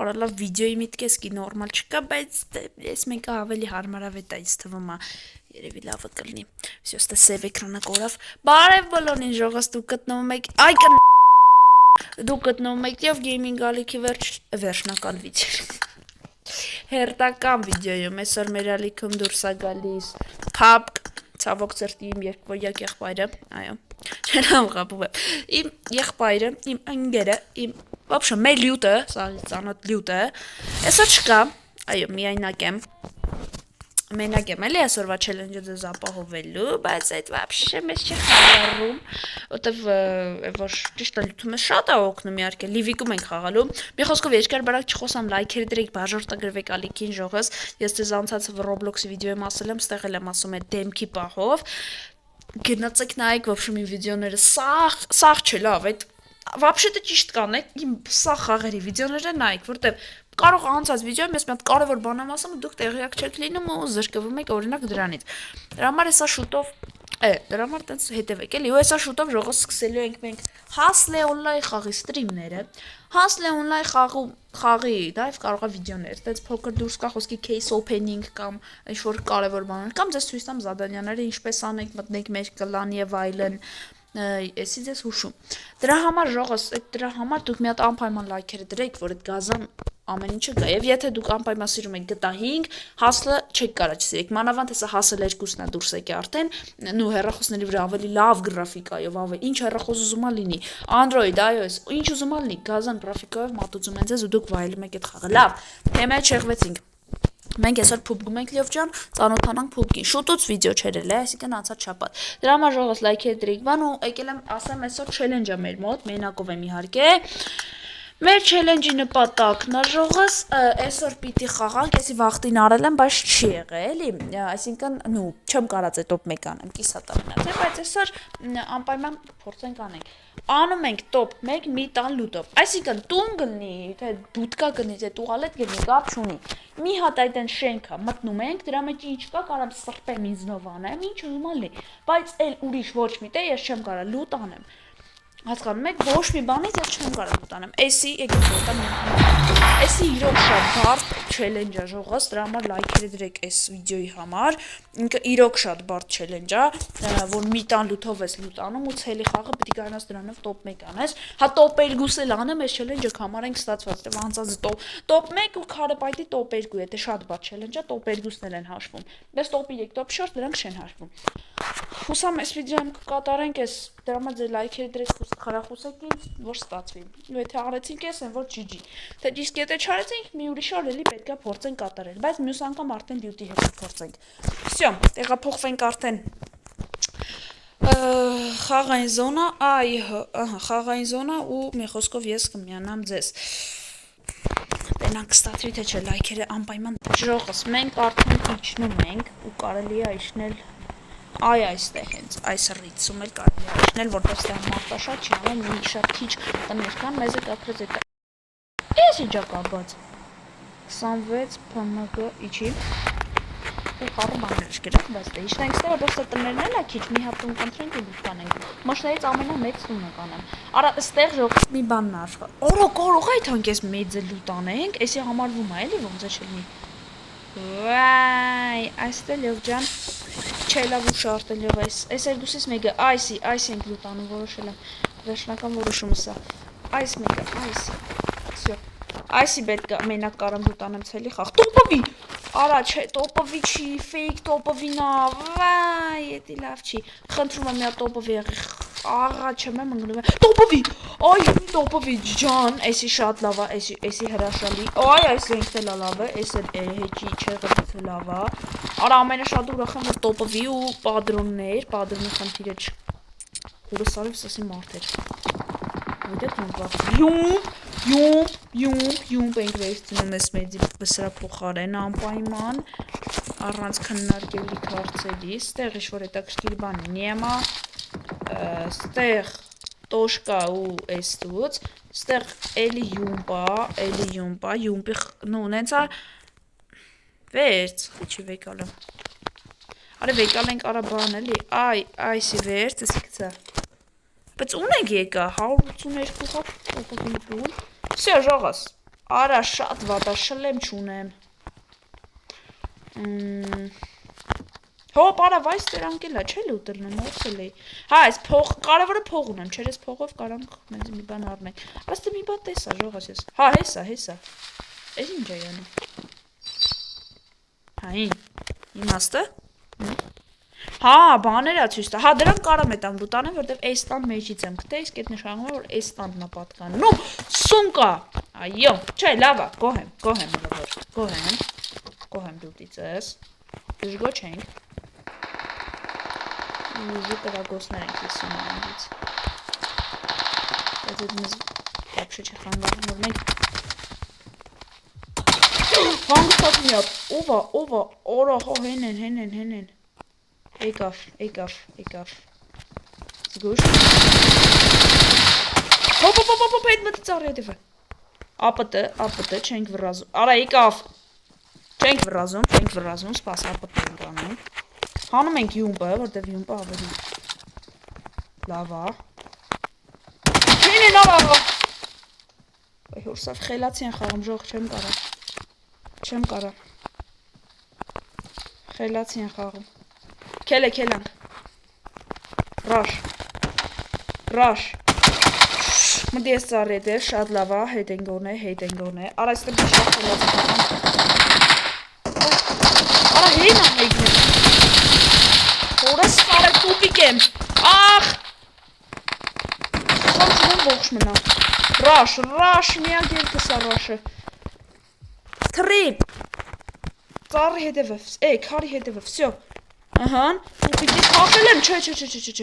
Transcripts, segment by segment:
օրալավ վիդեոյի միտքես կի նորմալ չկա, բայց ես մեկը ավելի հարմարավետ է ինձ թվում է, երևի լավը կլինի։ Всё, ստե սև էկրանը կորավ։ Բարև բոլորին ժողովուրդ, դուք գտնվում եք, դուք գտնվում եք եւ գեյմինգ ալիքի վերջնական վիդեո։ Հերթական վիդեոյում այսօր մեր ալիքում դուրս է գալիս PUBG, ցավոք սրտի իմ երկվոյակ եղբայրը, այո, չեմ խաբում եմ, իմ եղբայրը, իմ ընկերը, իմ, вообще, մեր լյուտը, սա ծանոթ լյուտը, այսօր չկա, այո, մենակ եմ էլի այսօրվա չելենջը ձեզ ապահովելու, բայց այդ вообще մեզ չի խաղարում, որտեվ որ ճիշտ է լյութում է շատ է օգնում իհարկե, լիվիկում ենք խաղալու, մի խոսքով երկար բարակ չխոսամ, լայքերի դրեք, բաժորտը գրվեք ալիքին ժողս, ես ձեզ անցած Roblox-ի վիդեոյում ասել եմ, ստեղ էլ եմ ասում է դեմքի պահով, գնացեք նայեք, вообще մի վիդեոները սաղ չէ լավ, այդ вообще-то ճիշտ կանեք, իմ սաղ խաղերի վիդեոները նայեք, որտեվ կարող անցած վիդեոյում ես մի հատ կարևոր բան եմ ասում, դուք տեղյակ չեք լինում ու զրկվում եք օրինակ դրանից։ Դրա համար հեսա շուտով, դրա համար տենց հետևեք էլի, ու հեսա շուտով ժողով սկսելու ենք մենք Hustle Online խաղի ստրիմները, Hustle Online խաղի, դայվ կարող է վիդեոներ, տենց փոքր դուրս կա խոսքի case opening կամ ինչ-որ կարևոր բաներ, կամ ձեզ ցույց տամ զադանյաները ինչպես անենք, մտնենք մեր կլան եւ այլն, էսի ձեզ հուշում։ Դրա համար ժողոս, դրա համար դուք մի հատ անպայման լայքերը դրեք, որ այդ գազան ամեն ինչը գա, եւ եթե դուք անպայման սիրում եք GTA 5, Hustle չեք կարա չսիրեք, մանավանդ հեսա Hustle 2-ն է դուրս եկե արդեն, նու հեռախոսների վրա ավելի լավ գրաֆիկայով, ավելի ինչ հեռախոս ուզում ա լինի, Android, iOS, ինչ ուզում ա լինի, գազան գրաֆիկայով մատուցում են ձեզ ու դուք վայելում եք այդ խաղը, լավ, թեմա չեղվեցինք, մենք այսօր փուբգում ենք Լիով ջան, ծանոթանանք փուբգին, շուտուց վիդեո չէր էլ, այսինքն անցած շաբաթ, դրա համար ժողովուրդ լայքեր դրեք, բան ու եկել եմ ասեմ այսօր չելենջ է մեր մոտ, մենակով եմ իհարկե, մեր չելենջի նպատակն է ժողովուրդ, այսօր պիտի խաղանք, եսի վախտին արել եմ, բայց չի եղել, էլի, այսինքն, նու, չեմ կարած է top 1 անեմ, կիսատ ամենացել, բայց այսօր անպայման փորձենք անենք, անում ենք top 1 մի տան լուտով, այսինքն տուն գլնի, թե բուտկա գլնի, թե տուալետ գլնի, կապ չունի, մի հատ այդ են շենքա մտնում ենք, դրա մեջ ինչ կա, կարամ սրպեմ ինձնով անեմ, ինչ ուզում ալի, բայց էլ ուրիշ ոչ մի տե, ես չեմ կարա լուտ անեմ, հասկանում եք, ոչ մի բանից ես չեմ կարա լուտ անեմ, էսի, եկեք ոտամ էսի իրոք շատ բարդ չելենջ է ժողոս, դրա համար լայքերը դրեք այս վիդեոյի համար, ինքը իրոք շատ բարդ չելենջ է, որ մի տան լութով ես լուտ անում ու ցելի խաղը պիտի կարանաս դրանով top 1 անես, հա top 2-ս էլ անեմ, այս չելենջը կհամարենք ստացված, դե անցած top 1 ու քարը պայթի top 2, եթե շատ բարդ չելենջ է, top 2-ն էլ են հաշվում, բայց top 3, top 4 դրանք չեն հաշվում, հուսամ այս վիդեոյում կկատարենք, այս դրա համար ձեր լայքերը դրեք խրախուսեք ինձ, որ ստացվի, ու եթե արեցինք ես են, որ GG, թե իսկ եթե չարեցինք, մի ուրիշ օր էլի պետք է փորձենք կատարել, բայց մյուս անգամ արդեն դյութի հետ փորձենք, всё, տեղափոխվենք արդեն խաղային զոնա, խաղային զոնա ու մի խոսքով ես կմիանամ ձեզ, տենանք ստացվի թե չէ, լայքերը անպայման ժողս, մենք արդեն իջնում ենք ու կարելի է իջնել այստեղ հենց, այս ռիցում էլ կարելի է իջնել, որտեղ ստեղ մարտաշատ չի անում, մի շատ քիչ տներ կան, մեզ է կապրեց էկա, ես իջա կապած, 26 PMG իջի, ու խառը բաներ շկերակ, բայց դե իջնենք ստեղ, որտեղ ստեղ տներն էլ է քիչ, մի հատ տուն կընտրենք ու դուք կանենք, մաշներից ամենամեծ տունը կանեմ, արա ստեղ ժողս մի բանն աշխա, օրո կարող այդ հանք ես մեծը լուտ անենք, էսի համարվում է էլի ոնց է չլինի, վայ, այստեղ լյով ջան, չէ լավ ու շարտել եղավ այս երկուսից մեկը այսի ենք լուտանում որոշել եմ վերջնական որոշումը սա այս մեկը այսի այսի պետք է մենակ կարամ լուտանեմ ցելի խաղ տոպովի արա չէ տոպովի չի ֆեյք տոպովին ա վայ էդի լավ չի խնդրում եմ մի հատ տոպովի եղի աղա չեմ եմ ընկնում տոպովի այ տոպովի ջան էսի շատ լավ է էսի հրաշալի այ այս ինքն էլ լավ է էս էլ հեչի չեղից լավ է արա ամենաշատ ուրախ եմ որ տոպովի ու պատրոններ պատրոնի խնդիրը հուրսարիվ սասի մարդ էր Յումբ ենք վերցնում ես մեծի վսրա փոխարեն անպայման առանց քննարկելի հարցերի ստեղ ինչ-որ հետաքրքիր բան նեմա ստեղ տոշկա ու էստուց ստեղ էլի յումպա յումպի նու նենցա վերց չի վեկալը արե վեկալ ենք արա բան էլի այսի վերց էսի կծա բայց ունենք եկա 182 հատ տոպովի տուն Всё, ժողս, Արա շատ վատ է, շլեմ չունեմ։ Հոպ, արա վայս դրանք էլա, չէ՞ լուտելն եմ, ոսել էի։ Հա, այս փող, կարևորը փող ունեմ, չէր ես փողով կարանք մեզ մի բան առնենք։ Արա ստե մի բան տեսա, ժողաս ես։ Հա, հեսա։ Էս ինչ է յանում։ Հա, իմաստը։ Հա, բաներ ա ցույց տա։ Հա, դրանք կարամ էտամ լուտանեմ, որտեվ այս տան մեջից եմ գտել, իսկ այդ նշանակում է, որ այս տանն է պատկանում։ Սունկա։ Այո, չէ, լավ է, գոհեմ լուտիցս։ Դժգոհ չենք։ Ուժի կրագոսներ ենք լսում այնից։ Բայց այդ մեզ вообще չի խանգարում, որ մենք հանգստացում մի հատ, ով է, օրա, հո, հեն։ Եկավ։ Զգուշ։ Հոպ, հետ մտի ծառի հետևը։ Ապտը, չենք վրազում, արա եկավ։ Չենք վրազում, սպաս ապտը ենք անում։ Հանում ենք յումպը, որտև յումպը ավելի լավ է։ Չեն արա։ Հորսավ խելացի են խաղում, ժող չեմ կարա։ Խելացի են խաղում։ Քելանք։ Ռաշ։ Մտի ես ծառի հետև, շատ լավ է, հետ են գոնե։ Արա այստեղ շատ խելացի խաղում։ Արա հեն ամեքն է։ Հորս կարը կուպիկ եմ։ Ախ։ Խամ չունեմ ողջ մնա։ Ռաշ, միակ երկս է ռաշը։ Թրիպ։ Ծառի հետևը, քարի հետևը, վսյո։ Ահան, կուպիկի խախել եմ, չէ,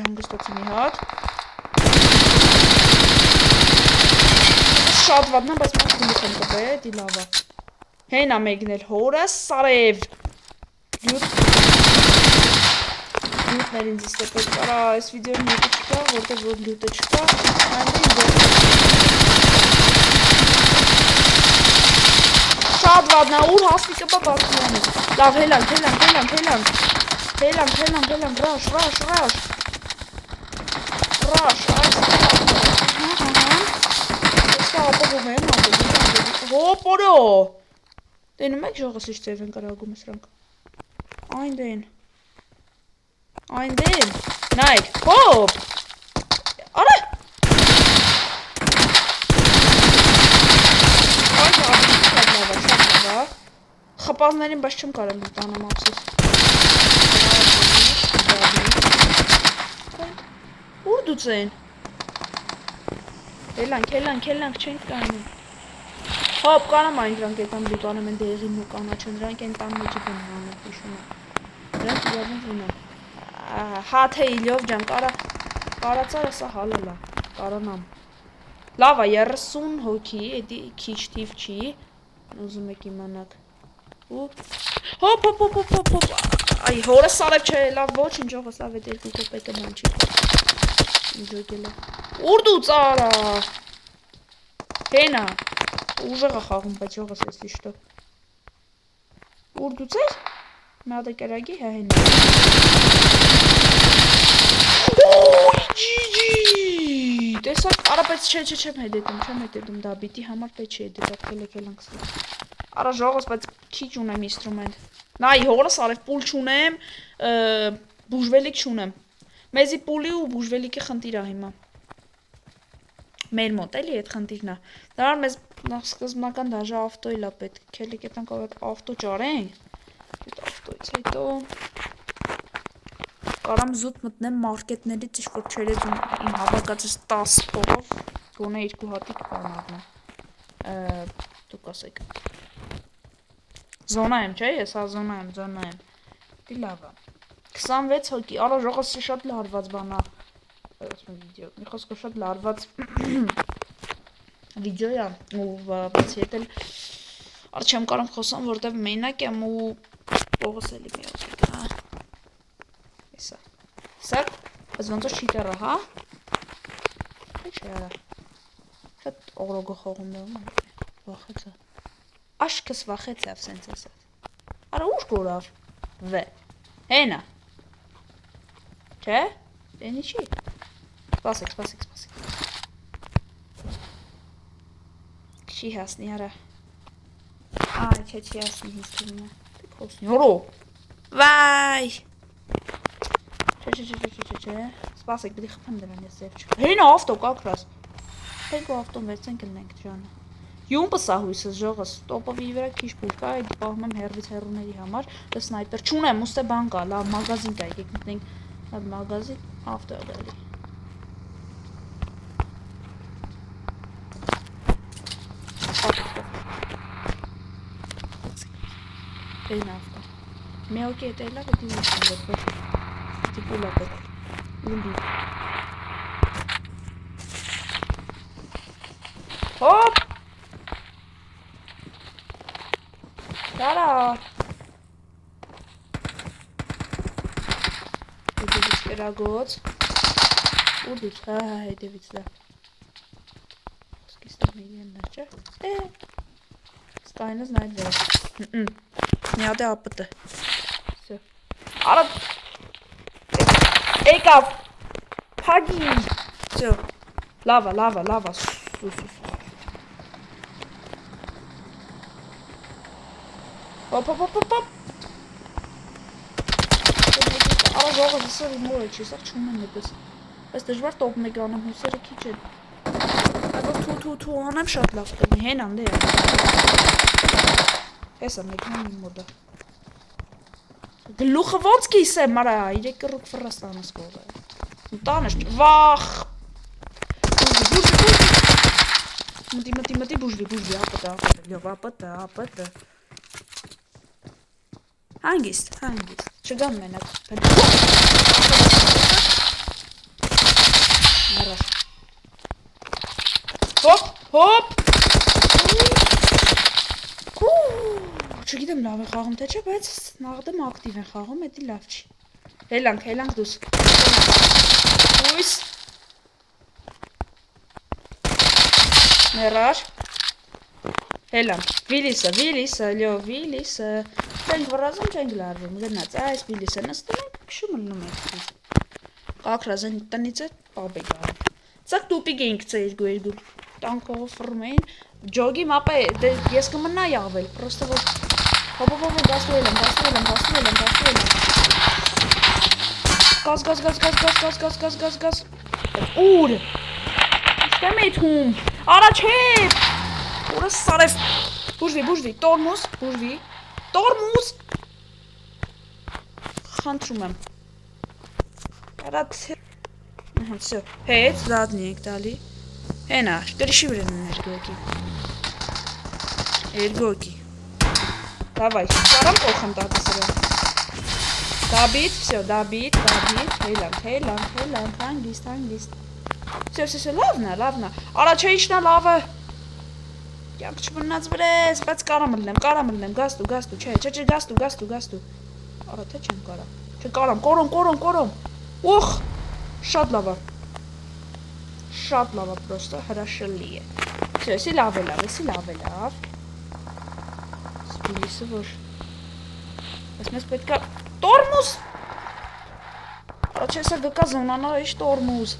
հանգստացի մի հատ։ Շատ վատնա, բայց մենք գունիք եմ կպե, դի լավա։ Հեն ամեքն էլ հորը, սարև։ Լյութներ ինձ իստե պետք արա, այս վիդեոն լյութը չկա, որտեղ որ լյութը չկա, շատ վատնա, ուր հասնիկը բա բացմյանից։ Լավ, հելանք, ռաշ, Սա ապողում եմ, հոպ, օրո, դենում եք ժողս ինչ ձև են կարագում սրանք, այն դեն, նայք, հոպ, արա, խպազներին բայց չեմ կարել լուտանեմ ապսես, ուր դուց են, հելանք, չենք կանում, հոպ, կանամ այն դրանք էտան լուտանեմ են դեղին ու կանաչը, նրանք են տան մեջի բնհան են պիշում են, նրանք իրավուն վունան, հա թե իլյով ջան, կարացարը սա հալալա, կարանամ, լավ է 30 հոգի, էդի քիչ թիվ չի, ուզում եք իմանաք, հոպ, այ հորը սարև չէ, լավ ոչ ինչ ողս լավ էդ երկու կոպեկը ման չի, ինջոգել է, ուր դու ծարա, հենա, ուժեղ է խաղում, բայց ողս ես լիշտո, ուր դու ծեր, մյադը կերագի հա հենա, տեսակ, արա բայց չեմ հետետում, դա բիտի համար պետ չի հետետատ, կելանք սլա, արա ժողս, բայց քիչ ունեմ ինստրումենտ, նայ հորս արև պուլ չունեմ, բուժվելիք չունեմ, մեզի պուլի ու բուժվելիքի խնդիրա հիմա, մեր մոտ էլի էդ խնդիրնա, դարար մեզ սկզբնական դաժա ավտո իլա պետք, կելիք էտանք ով ավտո ճարենք, էդ ավտոից հետո, կարամ զուտ մտնեմ մարկետներից ինչ-որ չերեզ իմ հավակացս 10 փողով, գոնե 2 հատիկ բան առնեմ, դուք ասեք, զոնա եմ, չէ, ես հա զոնա եմ, դի լավ է, 26 հոգի, արա ժողս շատ լարված բանա, մի խոսքով շատ լարված վիդեո է, ու բացի հետ էլ, արա չեմ կարամ խոսամ, որտև մենակ եմ ու ողս էլի մի ոսիկ, հա, Սակ, բայց ոնց որ չի տեռա, հա? Ինչ է արա, շատ ողրոգը խողում դեղում, վախեցա, աշկս վախեցավ սենց ասած, արա ուշ գորավ, վե, հենա, չէ, դեն իչի, սպասեք, չի հասնի արա, Ay, çeçiyasın üstüne. Yoru. Vay. Çe. Spasek bir xəpəm də mən sevçi. Heyna avto qaqras. Pego avton versən կլնենք ջանը։ Յումպս ահույսը ժողս տոպովի վրա քիչ բուլկա այդ պահում եմ հերվից հերուների համար դա սնայպեր չունեմ ուստե բան կա լավ մագազին կա եկեք մտնենք այդ մագազին ավտո գալի Այն ավտո Մելքի հետ էլա գտի ուշան տիպուլա պետք ուլի Hop! Tara! David's wieder gut. David, hey, David's da. Was gehst du mir hier in der Tür? Stein ist nicht weg. Ja, der Apfel. So. Aber. Egal! Paggi! So. Lava. Hop. Alles zorgen dat ze mooi is. Echt schoon met dus. Best de zwart op me gaan hoe ze kitchen. Dat toe aan hem shot laat. Dat niet heen aan de. Is er niet aan moeder. De Luchewonski is maar ik kan ook verrast aan de school. Dan is het wacht. Mati, bujli, apata. Hangist. Չգամ մենակ։ Մարաշ։ Հոպ։ Չգիտեմ լավ է խաղում թե չէ, բայց նաղդեմ ակտիվ են խաղում, էդի լավ չի։ Հելանք դուս։ Ույս։ Մերաշ։ Հելանք։ Վիլիսը։ Չենք վրազում, չենք լարվում, գնաց, այս Վիլիսը նստում ենք, քշում լնում ենք։ Կակրազեն տնից է պապ է գարում։ Ծակ տուպիկ էինք ծեირգու, տանքով ֆռում էին, ջոգի մապա է, ես կմնա յաղվել, պրոստը որ, հոպոպով գաստու եմ։ Գազ, ուր, իշտեմ էիտ հում, առաջև, ուրը սարև, բուժվի, Տորմուզ Խնդրում եմ Կարացի Всё, հետ, զադնի ենք տալի Հենա, կրիշի վրեն Էրգոկի Դավայ, կարամ կողխեմ տատի սրան Դաբիտ, всё, դաբիտ Հելանք, հանգիստ Всё, լավնա Առաջա իչնա լավը Կյանք չմնաց վրես, բայց կարամ լնեմ, գաստու, չէ, գաստու Արա, թե չեմ կարա Չէ, կարամ, կորոմ Ուխ, շատ լավա պրոստը, հրաշլի է Всё, էսի լավ Սպիլիսը որ Բայց մեզ պետք է Տորմուզ Արա, չէ, սա գկա զոնանա, իշ տորմուզ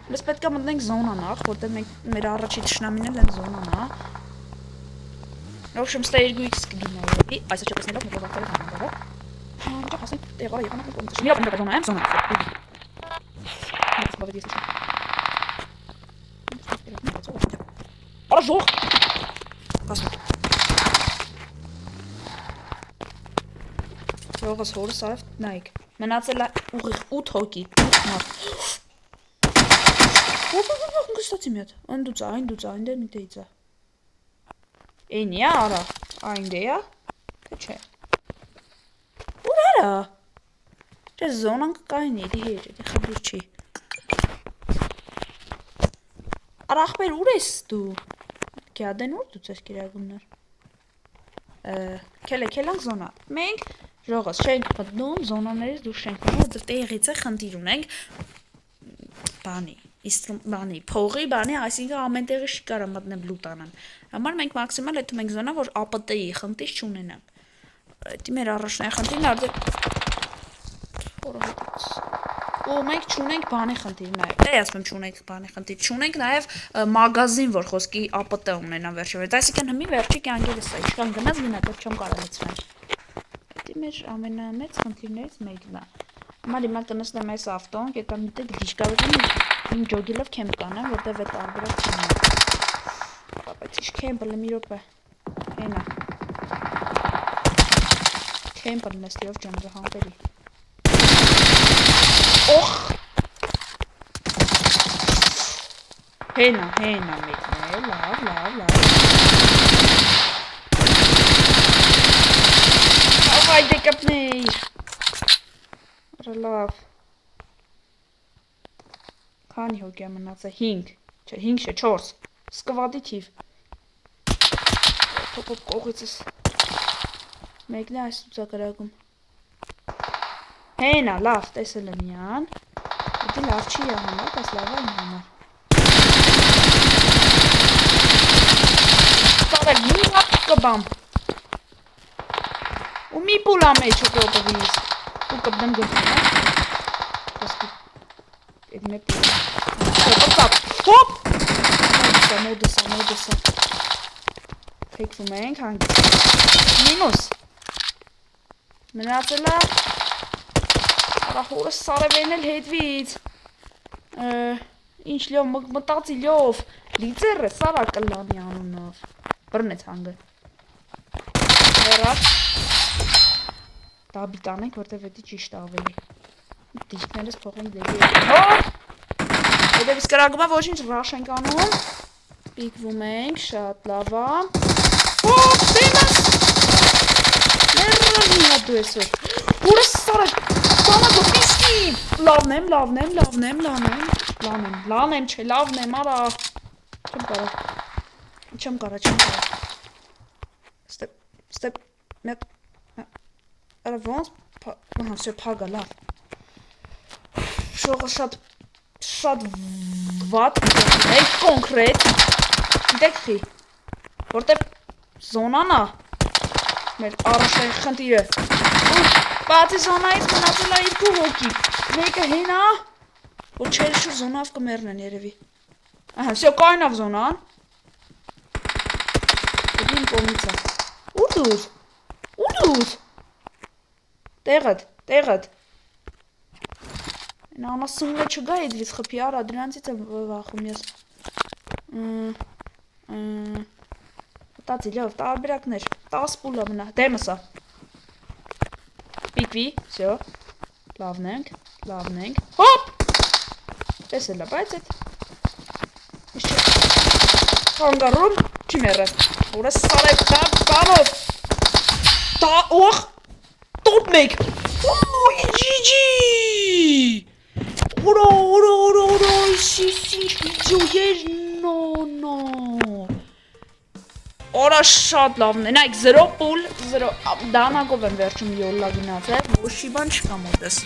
Մեզ պետք է մտնենք զոնանախ, որտեղ մեր առաջի թշնամին են զոնանա В общем, ստերգույքս կգինայի, այսը չտեսնելով մեր ողակները հանանները Հանջա հասնի տեղարը եղանակ են կողմից Միրա պնդը կզոնայեմ զոնա Արա ժող Հասնի Ժողս հորս արև նայք Մնացել է ուղիղ 8 հոգի 8 մարդ Գստացի մի հատ Այն դուծա, մի տեիծա Էնի է արա, այնդ է է, թե չէ Ուր արա Չէ զոնան կկային էդի հեր, էդի խբիր չի Արա աղբեր ուր ես դու Կյադեն ուր դու ծես կիրագումներ Կելանք զոնա Մենք ժողս չենք պտնում, զոնաներից դուր չենք պտնում Դր տեղից է խնդիր ունենք Բանի, փողի բանի, այսինքն ամեն տեղի չի կարա մտնեմ լուտանան Համար մենք մաքսիմալ էթում ենք զոնա, որ ապտեի խնդիր չունենանք Էդի մեր առաջնային խնդիրն արդեն ու մենք չունենք բանի խնդիր նաև։ Դե ասում եմ չունենք բանի խնդիր, չունենք նաև մագազին, որ խոսքի ԱՊՏ ունենան վերջերս։ Այսինքն հիմի վերջի կյանքերս է, ինչքան գնաց գնաց չեմ կարող լցնել։ Դա մեր ամենամեծ խնդիրներից մեկն է։ Հիմա կնստեմ այս ավտոն, կետա մի տեղ դիշկա վրան իմ ջոգելով քեմպ կանեմ, որտեղ այդ տարբերակ չունեմ։ Բայց ինչ քեմպը լի մի րոպե։ Հենա։ Քեմպը նստիով ջանջա համբերի։ Օխ։ Հենա մեկն է, լավ։ Այդե կապնեիր։ Լավ։ Քանի հոգի է մնացել 5, չէ 5 չէ 4, սկվադի թիվ։ Թոփոփ կողիցս։ Մեկն է այս ցուցակարակում։ Հենա, լավ, տեսել եմ յան։ Դա լավ չի անում, բայց լավ է անում։ Սարել մի հատ կբամ։ Ու մի պուլա մեջ կոպվիս։ Ու կբդեմ գլխին, Ոսկի։ Այդ մեկ պուլա։ Հոպ։ Մոդեսա։ Թեքվում ենք հանգիստ։ Մինուս։ Մնացել է։ Արա հորս սարևեն էլ հետվից։ Ինչ լյով մտածի լյով։ Լիձերը սարա կլանի անունով։ Բրնեց հանգը։ Հերար։ Դաբի տանենք, որտև էդի ճիշտ ավելի։ Դիշկներս փողենք դեպի։ Հոպ։ Հետևից կրագումա ոչինչ ռաշ ենք անում։ Պիկվում ենք, շատ լավա։ Հոպ, դեմս։ Լերրան հիա դու էսոր։ Հորս սարը, բանագո պիսկի։ Լավնեմ, չէ, լավնեմ, արա։ Չեմ կարա։ Ստեպ, մեկ, արա ոնց, վսյո պագա, լավ։ Շողը շատ վատ, այդ կոնկրետ, դեք խի, որտև զոնանա, մեր առաջային խնդիրը, բացի զոնայից մնացել է 2 հոգի, մեկը հենա, որ չեր շուր զոնավ կմերնեն երևի, ահա, վսյո կայնավ զոնան, Իմ կոմիցա, ուդուր, տեղդ, Նա անասումն է չգա եդվից խպի արա, դրանցից է վախում ես, Տացի լով, տարբերակներ, 10 պուլը մնա, դեմսա, պիկվի, վսյո, լավնենք, հոպ, տեսել է, բայց էդ, ինչ չէ, խանգարում, չի մերը, որը սարև, բանով, օխ, տոտ մեկ, ջիջի, Ուրո, ինչ վիդեոեր, նո, Օրա շատ լավն է, նայք 0 պուլ, 0, դանակով եմ վերջում յոլլա գնացել, ոչի բան չկա մոտես,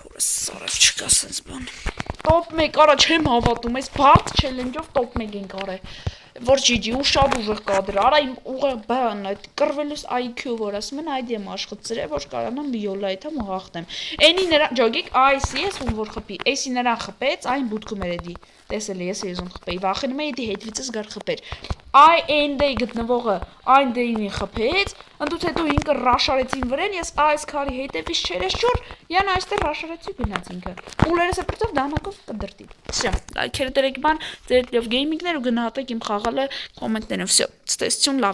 Որը սարև չկա սենց բան, Տոպ 1, արա չեմ հավատում, այս բարդ չելենջով տոպ 1 ենք արել, որ ջիջի ու շատ ուժեղ կադր, արա իմ ուղեղ բան, այդ կրվելուս IQ, որ ասում են այդ եմ աշխծրե, որ կարանամ յոլլա եթամ ու հաղթեմ, Էնի նրան, ջոգիկ, այսի ես ում որ խպի, էսի նրան խպեց, այն բուտքում էր էդի, տեսել ես եզում խպեի, վախենում է էդի հետվիցս գար խպեր, այն դեի գտնվողը, այն դեին խպեց, ընդուց հետո ինքը ռաշարեց ին վրեն, ես այս քարի հետևից չերես չոր, յան այստեղ ռաշարեցի ու գնաց ինքը, ուլերս է պրծով դանակով կդրտի, վսյո, լայքերը դրեք բան, ձեր լավ գեյմինգներ ու գնահատեք իմ խաղալը կոմենտներով, վսյո, ցտեսություն լավ